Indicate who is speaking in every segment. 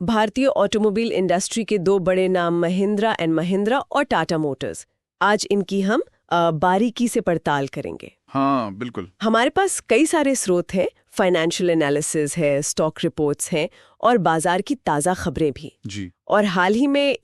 Speaker 1: भारतीय automobile industry के दो बड़े नाम महिंद्रा एंड महिंद्रा और टाटा मोटर्स। आज इनकी हम बारीकी से पड़ताल करेंगे।
Speaker 2: हाँ बिल्कुल।
Speaker 1: हमारे पास कई सारे स्रोत हैं, फाइनेंशियल एनालिसिस है, स्टॉक रिपोर्ट्स हैं और बाजार की ताज़ा खबरें भी
Speaker 2: जी।
Speaker 1: और हाल ही में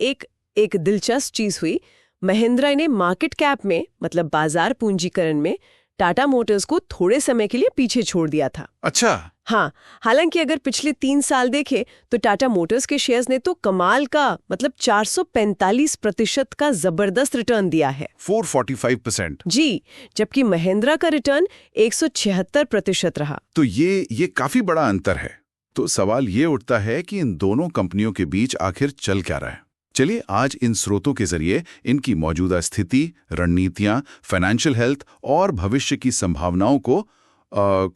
Speaker 1: एक दिलचस्प चीज़ हुई। महिंद्रा ने मार्केट कैप में मतलब बाजार पूंजीकरण में टाटा मोटर्स को थोड़े समय के लिए पीछे छोड़ दिया था।
Speaker 2: अच्छा।
Speaker 1: हाँ, हालांकि अगर पिछले 3 साल देखें तो टाटा मोटर्स के शेयर्स ने तो कमाल का मतलब 445% का जबरदस्त रिटर्न दिया है।
Speaker 2: 445%।
Speaker 1: जी, जबकि महिंद्रा का रिटर्न 176% रहा।
Speaker 2: तो ये काफी बड़ा अंतर है। तो सवाल ये उठता है कि इन दोनों कंपनियों के बीच आखिर चल क्या रहा है। चलिए आज इन स्रोतों के जरिए इनकी मौजूदा स्थिति, रणनीतियां, फाइनेंशियल हेल्थ और भविष्य की संभावनाओं को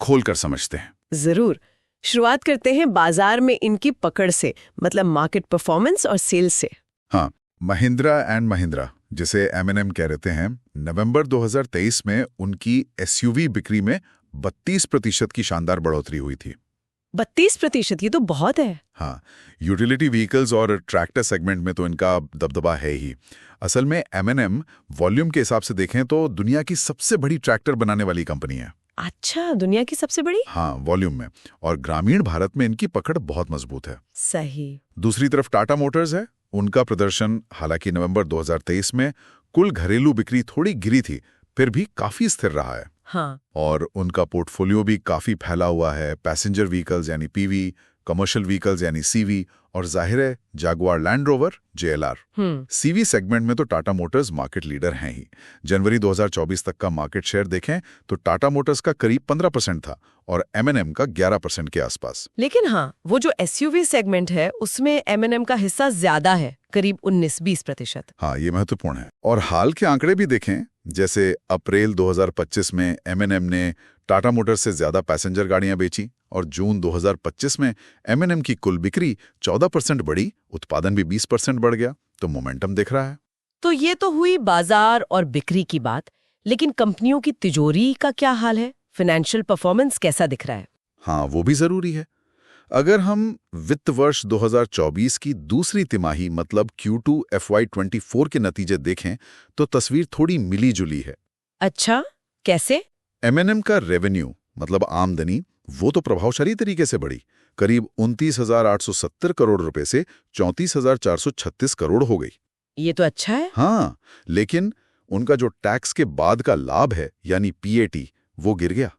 Speaker 2: खोलकर समझते हैं।
Speaker 1: जरूर। शुरुआत करते हैं बाजार में इनकी पकड़ से, मतलब मार्केट परफॉर्मेंस और सेल्स से।
Speaker 3: हाँ, महिंद्रा एंड महिंद्रा जिसे M&M कह रहते हैं, नवंबर 2023 में उनकी SUV बिक्री में 32% की शानदार बढ़ोतरी हुई थी।
Speaker 1: 32%? ये तो बहुत है।
Speaker 3: हाँ, यूटिलिटी व्हीकल्स और ट्रैक्टर सेगमेंट में तो इनका दबदबा है ही। असल में M&M वॉल्यूम के हिसाब से देखें तो दुनिया की सबसे बड़ी ट्रैक्टर बनाने वाली कंपनी है।
Speaker 1: अच्छा, दुनिया की सबसे बड़ी?
Speaker 3: हाँ, वॉल्यूम में। और ग्रामीण भारत में इनकी पकड़ बहुत मजबूत है।
Speaker 1: सही।
Speaker 3: दूसरी तरफ टाटा मोटर्स है। उनका प्रदर्शन हालांकि नवंबर 2023 में कुल घरेलू बिक्री थोड़ी गिरी थी, फिर भी काफी स्थिर रहा है।
Speaker 1: हाँ।
Speaker 3: और उनका पोर्टफोलियो भी काफी फैला हुआ है। पैसेंजर व्हीकल्स यानी PV, कमर्शियल व्हीकल्स यानी CV और जाहिर है Jaguar Land Rover JLR। CV segment में तो टाटा मोटर्स मार्केट लीडर हैं ही। जनवरी 2024 तक का मार्केट शेयर देखें तो टाटा मोटर्स का करीब 15% था और M&M का 11% के आसपास।
Speaker 1: लेकिन हाँ, वो जो SUV सेगमेंट है उसमें M&M का हिस्सा ज्यादा है, करीब 19-20%।
Speaker 3: हाँ, ये महत्वपूर्ण है। और हाल के आंकड़े भी देखें, जैसे अप्रैल 2025 में M&M ने टाटा मोटर्स से ज्यादा पैसेंजर गाड़ियां बेची और जून 2025 में M&M की कुल बिक्री 14% बढ़ी, उत्पादन भी 20% बढ़ गया। तो मोमेंटम दिख रहा है।
Speaker 1: तो ये तो हुई बाजार और बिक्री की बात, लेकिन कंपनियों की तिजोरी का क्या हाल है? फाइनेंशियल परफॉर्मेंस कैसा दिख रहा है?
Speaker 3: हाँ, वो भी जरूरी है। अगर हम वित्त वर्ष 2024 की दूसरी तिमाही मतलब Q2 FY24 के नतीजे देखें तो तस्वीर थोड़ी मिली-जुली है।
Speaker 1: अच्छा, कैसे?
Speaker 3: M&M का रेवेन्यू मतलब आमदनी वो तो प्रभावशाली तरीके से बढ़ी, करीब 29,870 करोड़ रुपए से 34,436 करोड़ हो गई।
Speaker 1: ये तो अच्छा है।
Speaker 3: हाँ, लेकिन उनका जो टैक्स के बाद का लाभ है यानी PAT वो गिर गया,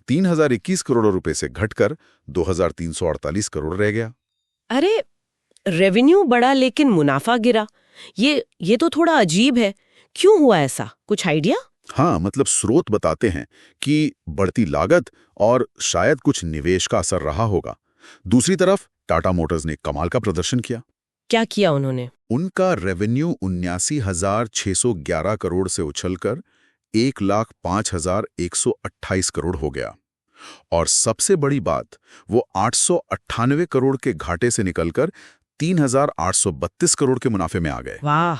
Speaker 3: 3,021 करोड़ रुपए से घटकर 2,348 करोड़ रह गया।
Speaker 1: अरे, रेवेन्यू बढ़ा लेकिन मुनाफा गिरा, ये तो थोड़ा अजीब है। क्यों हुआ ऐसा, कुछ आइडिया?
Speaker 3: हाँ, मतलब स्रोत बताते हैं कि बढ़ती लागत और शायद कुछ निवेश का असर रहा होगा। दूसरी तरफ टाटा मोटर्स ने कमाल का प्रदर्शन किया।
Speaker 1: क्या किया उन्होंने?
Speaker 3: उनका रेवेन्यू 79,611 करोड़ से उछलकर 1,05,128 करोड़ हो गया और सबसे बड़ी बात, वो 898 करोड़ के घाटे से निकलकर 3,832 करोड़ के मुनाफे में आ गए।
Speaker 1: वाह,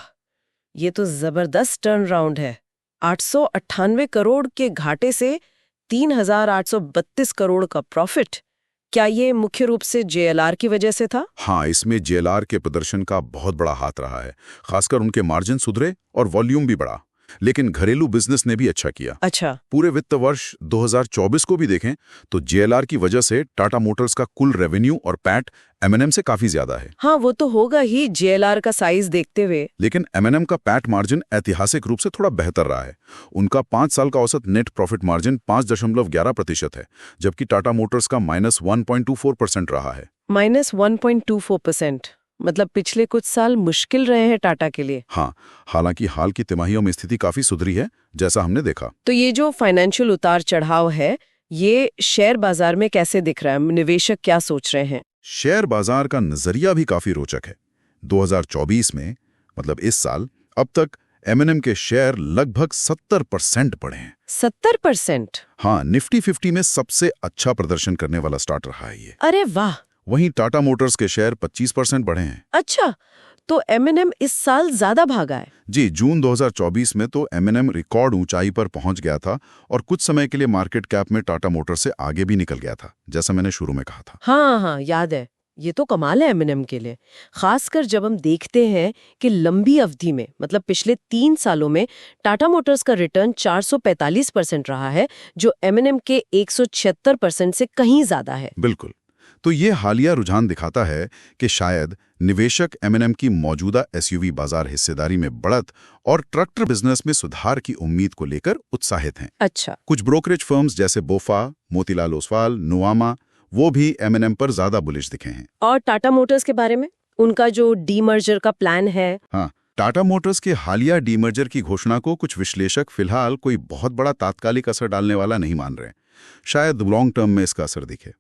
Speaker 1: ये तो जबरदस्त टर्न राउंड है। 898 करोड़ के घाटे से 3,832 करोड़ का प्रॉफिट। क्या ये मुख्य रूप से JLR की वजह से था?
Speaker 3: हाँ, इसमें JLR के प्रदर्शन का बहुत बड़ा हाथ रहा है। खासकर उनके मार्जिन सुधरे और वॉल्यूम भी बढ़ा। लेकिन घरेलू बिजनेस ने भी अच्छा किया।
Speaker 1: अच्छा।
Speaker 3: पूरे वित्त वर्ष 2024 को भी देखें तो JLR की वजह से टाटा मोटर्स का कुल रेवेन्यू और पैट M&M से काफी ज्यादा है।
Speaker 1: हाँ, वो तो होगा ही JLR का साइज देखते हुए।
Speaker 3: लेकिन M&M का पैट मार्जिन ऐतिहासिक रूप से थोड़ा बेहतर रहा है। उनका 5 साल का औसत नेट प्रॉफिट मार्जिन 5.11% है, जबकि टाटा मोटर्स का -1.24% रहा है।
Speaker 1: -1.24%, मतलब पिछले कुछ साल मुश्किल रहे हैं टाटा के लिए।
Speaker 3: हाँ, हालांकि हाल की तिमाहियों में स्थिति काफी सुधरी है, जैसा हमने देखा।
Speaker 1: तो ये जो फाइनेंशियल उतार चढ़ाव है, ये शेयर बाजार में कैसे दिख रहा है? निवेशक क्या सोच रहे हैं?
Speaker 3: शेयर बाजार का नजरिया भी काफी रोचक है। 2024 में मतलब इस साल अब तक M&M के शेयर लगभग 70% बढ़े हैं।
Speaker 1: 70%?
Speaker 3: हाँ, निफ्टी 50 में सबसे अच्छा प्रदर्शन करने वाला स्टार्ट रहा है ये।
Speaker 1: अरे वाह।
Speaker 3: वहीं टाटा मोटर्स के शेयर 25% बढ़े हैं।
Speaker 1: अच्छा, तो M&M इस साल ज्यादा भागा है।
Speaker 3: जी, जून 2024 में तो M&M रिकॉर्ड ऊंचाई पर पहुंच गया था और कुछ समय के लिए मार्केट कैप में टाटा मोटर्स से आगे भी निकल गया था, जैसा मैंने शुरू में कहा था।
Speaker 1: हाँ हाँ, याद है। ये तो कमाल है एमएनएम के लिए, खासकर जब हम देखते हैं कि लंबी अवधि में मतलब पिछले 3 सालों में टाटा मोटर्स का रिटर्न 445% रहा है, जो एमएनएम के 176% से कहीं ज्यादा है।
Speaker 2: बिल्कुल। तो ये हालिया रुझान दिखाता है कि शायद निवेशक एमएनएम की मौजूदा एसयूवी बाजार हिस्सेदारी में बढ़त और ट्रैक्टर बिजनेस में सुधार की उम्मीद को लेकर उत्साहित हैं।
Speaker 1: अच्छा।
Speaker 2: कुछ ब्रोकरेज फर्म्स जैसे बोफा, मोतीलाल ओसवाल, नुआमा, वो भी एमएनएम पर ज्यादा बुलिश दिखे हैं।
Speaker 1: और टाटा मोटर्स के बारे में, उनका जो डीमर्जर का प्लान है?
Speaker 2: हाँ, टाटा मोटर्स के हालिया डीमर्जर की घोषणा को कुछ विश्लेषक फिलहाल कोई बहुत बड़ा तात्कालिक असर डालने वाला नहीं मान रहे। शायद लॉन्ग टर्म में इसका असर दिखे।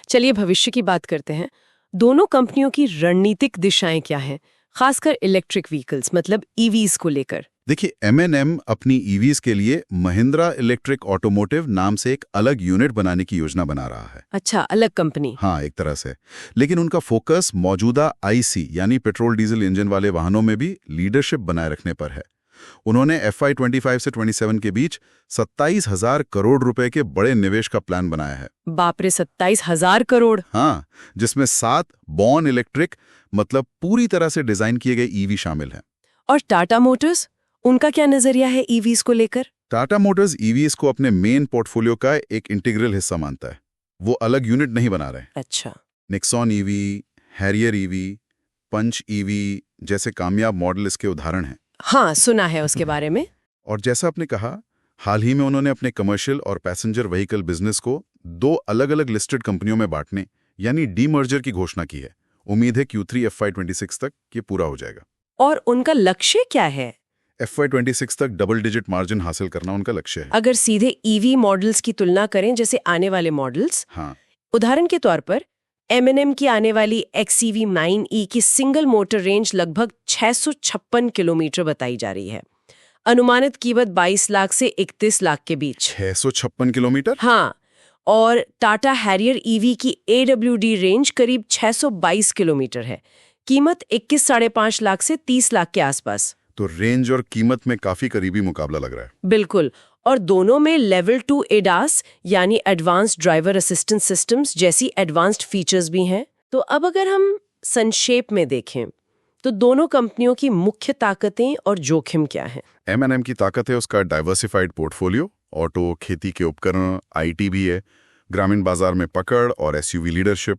Speaker 1: चलिए भविष्य की बात करते हैं। दोनों कंपनियों की रणनीतिक दिशाएं क्या हैं, खासकर इलेक्ट्रिक व्हीकल्स मतलब ईवीज को लेकर?
Speaker 2: देखिए, एमएनएम अपनी ईवीज के लिए महिंद्रा इलेक्ट्रिक ऑटोमोटिव नाम से एक अलग यूनिट बनाने की योजना बना रहा है।
Speaker 1: अच्छा, अलग कंपनी?
Speaker 2: हाँ, एक तरह से। लेकिन उनका फोकस मौजूदा आईसी यानी पेट्रोल डीजल इंजन वाले वाहनों में भी लीडरशिप बनाए रखने पर है। उन्होंने FY 25 से 27 के बीच 27,000 करोड़ रुपए के बड़े निवेश का प्लान बनाया है।
Speaker 1: बाप रे, 27,000 करोड़!
Speaker 2: हाँ, जिसमें 7 बॉर्न इलेक्ट्रिक मतलब पूरी तरह से डिजाइन किए गए ईवी शामिल हैं।
Speaker 1: और टाटा मोटर्स, उनका क्या नजरिया है ईवीज को लेकर?
Speaker 2: टाटा मोटर्स ईवीज को अपने मेन पोर्टफोलियो का एक इंटीग्रल हिस्सा मानता है। वो अलग यूनिट नहीं बना रहे।
Speaker 1: अच्छा।
Speaker 2: Nexon EV, Harrier EV, Punch EV जैसे कामयाब मॉडल इसके उदाहरण हैं।
Speaker 1: हाँ, सुना है उसके बारे में।
Speaker 2: और जैसा आपने कहा, हाल ही में उन्होंने अपने कमर्शियल और पैसेंजर व्हीकल बिजनेस को 2 अलग-अलग लिस्टेड कंपनियों में बांटने यानी डीमर्जर की घोषणा की है। उम्मीद है Q3 FY 26 तक ये पूरा हो जाएगा।
Speaker 1: और उनका लक्ष्य क्या है?
Speaker 2: FY 26 तक डबल डिजिट मार्जिन हासिल करना उनका लक्ष्य है।
Speaker 1: अगर सीधे ईवी मॉडल्स की तुलना करें जैसे आने वाले मॉडल्स,
Speaker 2: हाँ,
Speaker 1: उदाहरण के तौर पर एमएनएम की आने वाली XEV 9e की सिंगल मोटर रेंज लगभग 656 किलोमीटर बताई जा रही है। अनुमानित कीमत 22 लाख से 31 लाख के बीच।
Speaker 2: 656 किलोमीटर?
Speaker 1: हाँ। और टाटा हैरियर ईवी की AWD रेंज करीब 622 किलोमीटर है। कीमत 21.5 लाख से 30 लाख के आसपास।
Speaker 2: तो रेंज और कीमत में काफी करीबी मुकाबला लग रहा है।
Speaker 1: बिल्कुल। और दोनों में लेवल 2 ADAS यानी एडवांस्ड ड्राइवर असिस्टेंस सिस्टम्स जैसी एडवांस्ड फीचर्स भी हैं। तो अब अगर हम संक्षेप में देखें तो दोनों कंपनियों की मुख्य ताकतें और जोखिम क्या हैं?
Speaker 2: एमएनएम की ताकत है उसका डाइवर्सिफाइड पोर्टफोलियो, ऑटो, खेती के उपकरण, IT भी है, ग्रामीण बाजार में पकड़ और एसयूवी लीडरशिप।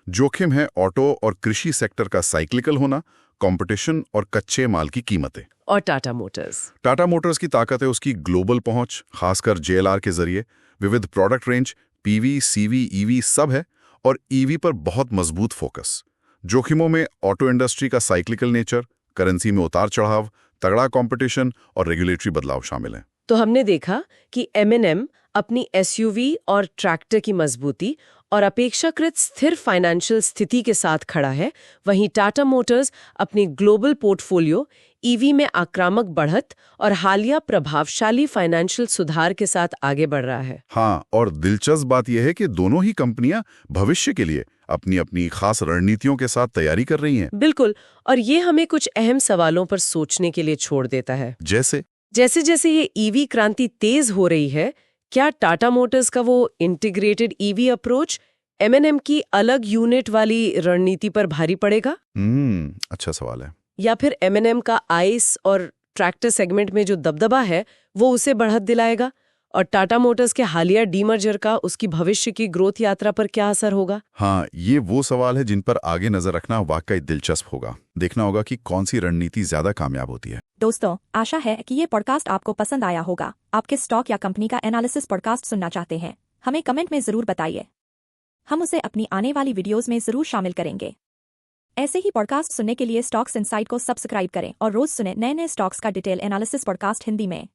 Speaker 2: जोखिम है ऑटो और कृषि सेक्टर का साइक्लिकल होना, कंपटीशन और कच्चे माल की कीमतें।
Speaker 1: और टाटा मोटर्स
Speaker 2: की ताकत है उसकी ग्लोबल पहुंच, खासकर JLR के जरिए, विविध product range, PV, CV, EV सब है, और EV पर बहुत मजबूत फोकस। जोखिमों में ऑटो इंडस्ट्री का साइक्लिकल नेचर, करेंसी में उतार चढ़ाव, तगड़ा कंपटीशन और रेगुलेटरी बदलाव शामिल हैं।
Speaker 1: तो हमने देखा कि एमएनएम अपनी एसयूवी और ट्रैक्टर की मजबूती और अपेक्षाकृत स्थिर फाइनेंशियल स्थिति के साथ खड़ा है, वहीं टाटा मोटर्स अपनी ग्लोबल पोर्टफोलियो, ईवी में आक्रामक बढ़त और हालिया प्रभावशाली फाइनेंशियल सुधार के साथ आगे बढ़ रहा है।
Speaker 2: हाँ, और दिलचस्प बात यह है कि दोनों ही कंपनियां भविष्य के लिए अपनी अपनी खास रणनीतियों के साथ तैयारी कर रही हैं।
Speaker 1: बिल्कुल, और ये हमें कुछ अहम सवालों पर सोचने के लिए छोड़ देता है।
Speaker 2: जैसे
Speaker 1: जैसे ये ईवी क्रांति तेज हो रही है, क्या टाटा मोटर्स का वो इंटीग्रेटेड ईवी अप्रोच एमएनएम की अलग यूनिट वाली रणनीति पर भारी पड़ेगा?
Speaker 2: अच्छा सवाल है।
Speaker 1: या फिर एमएनएम का आइस और ट्रैक्टर सेगमेंट में जो दबदबा है वो उसे बढ़त दिलाएगा? और टाटा मोटर्स के हालिया डीमर्जर का उसकी भविष्य की ग्रोथ यात्रा पर क्या असर होगा?
Speaker 2: हाँ, ये वो सवाल है जिन पर आगे नजर रखना वाकई दिलचस्प होगा। देखना होगा कि कौन सी रणनीति ज्यादा कामयाब होती है।
Speaker 4: दोस्तों, आशा है कि ये पॉडकास्ट आपको पसंद आया होगा। आपके स्टॉक या कंपनी का एनालिसिस पॉडकास्ट सुनना चाहते हैं? हमें कमेंट में जरूर बताइए, हम उसे अपनी आने वाली वीडियोस में जरूर शामिल करेंगे। ऐसे ही पॉडकास्ट सुनने के लिए स्टॉक्स इनसाइट को सब्सक्राइब करें और रोज सुने नए नए स्टॉक्स का डिटेल एनालिसिस पॉडकास्ट हिंदी में।